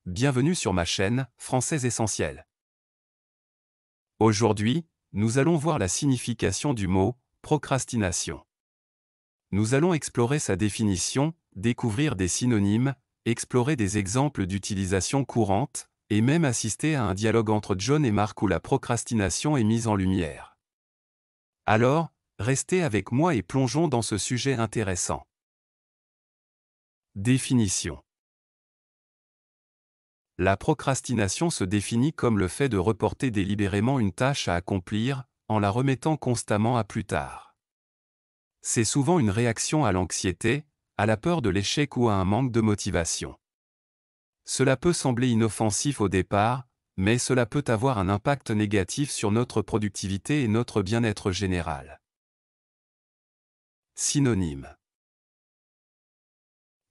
Bienvenue sur ma chaîne, Français Essentiel. Aujourd'hui, nous allons voir la signification du mot « procrastination ». Nous allons explorer sa définition, découvrir des synonymes, explorer des exemples d'utilisation courante, et même assister à un dialogue entre John et Mark où la procrastination est mise en lumière. Alors, restez avec moi et plongeons dans ce sujet intéressant. Définition. La procrastination se définit comme le fait de reporter délibérément une tâche à accomplir, en la remettant constamment à plus tard. C'est souvent une réaction à l'anxiété, à la peur de l'échec ou à un manque de motivation. Cela peut sembler inoffensif au départ, mais cela peut avoir un impact négatif sur notre productivité et notre bien-être général. Synonyme.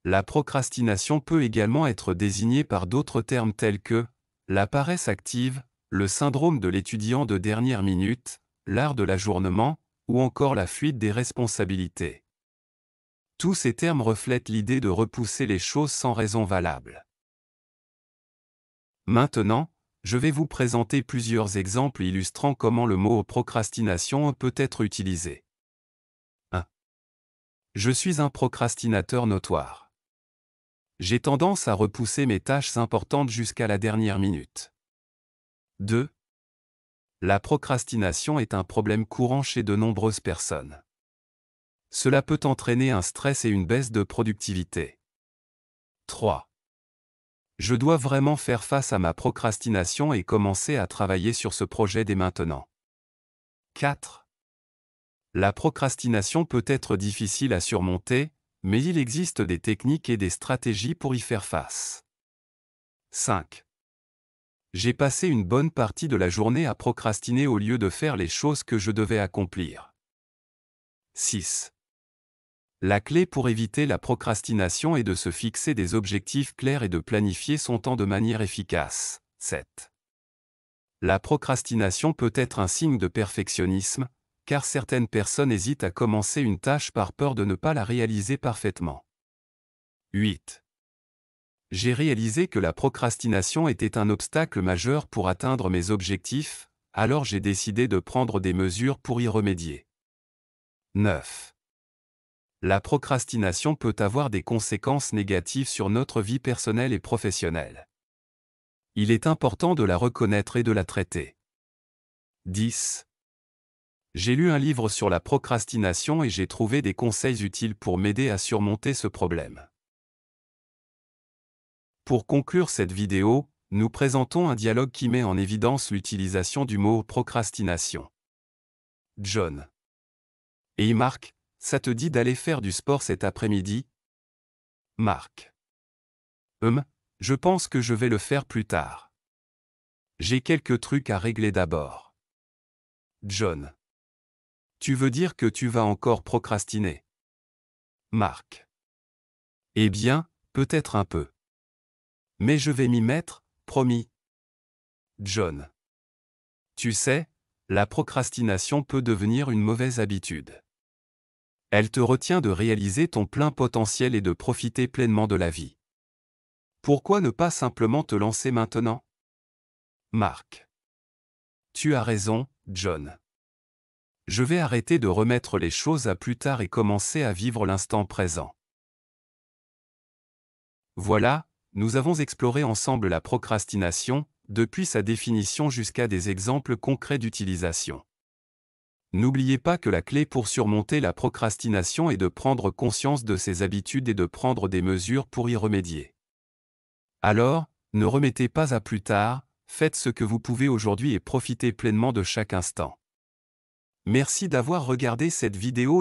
La procrastination peut également être désignée par d'autres termes tels que la paresse active, le syndrome de l'étudiant de dernière minute, l'art de l'ajournement, ou encore la fuite des responsabilités. Tous ces termes reflètent l'idée de repousser les choses sans raison valable. Maintenant, je vais vous présenter plusieurs exemples illustrant comment le mot procrastination peut être utilisé. 1. Je suis un procrastinateur notoire. J'ai tendance à repousser mes tâches importantes jusqu'à la dernière minute. 2. La procrastination est un problème courant chez de nombreuses personnes. Cela peut entraîner un stress et une baisse de productivité. 3. Je dois vraiment faire face à ma procrastination et commencer à travailler sur ce projet dès maintenant. 4. La procrastination peut être difficile à surmonter, mais il existe des techniques et des stratégies pour y faire face. 5. J'ai passé une bonne partie de la journée à procrastiner au lieu de faire les choses que je devais accomplir. 6. La clé pour éviter la procrastination est de se fixer des objectifs clairs et de planifier son temps de manière efficace. 7. La procrastination peut être un signe de perfectionnisme, car certaines personnes hésitent à commencer une tâche par peur de ne pas la réaliser parfaitement. 8. J'ai réalisé que la procrastination était un obstacle majeur pour atteindre mes objectifs, alors j'ai décidé de prendre des mesures pour y remédier. 9. La procrastination peut avoir des conséquences négatives sur notre vie personnelle et professionnelle. Il est important de la reconnaître et de la traiter. 10. J'ai lu un livre sur la procrastination et j'ai trouvé des conseils utiles pour m'aider à surmonter ce problème. Pour conclure cette vidéo, nous présentons un dialogue qui met en évidence l'utilisation du mot procrastination. John. Et Mark, ça te dit d'aller faire du sport cet après-midi? Mark. Je pense que je vais le faire plus tard. J'ai quelques trucs à régler d'abord. John. Tu veux dire que tu vas encore procrastiner? Mark. Eh bien, peut-être un peu. Mais je vais m'y mettre, promis. John. Tu sais, la procrastination peut devenir une mauvaise habitude. Elle te retient de réaliser ton plein potentiel et de profiter pleinement de la vie. Pourquoi ne pas simplement te lancer maintenant? Mark. Tu as raison, John. Je vais arrêter de remettre les choses à plus tard et commencer à vivre l'instant présent. Voilà, nous avons exploré ensemble la procrastination, depuis sa définition jusqu'à des exemples concrets d'utilisation. N'oubliez pas que la clé pour surmonter la procrastination est de prendre conscience de ses habitudes et de prendre des mesures pour y remédier. Alors, ne remettez pas à plus tard, faites ce que vous pouvez aujourd'hui et profitez pleinement de chaque instant. Merci d'avoir regardé cette vidéo.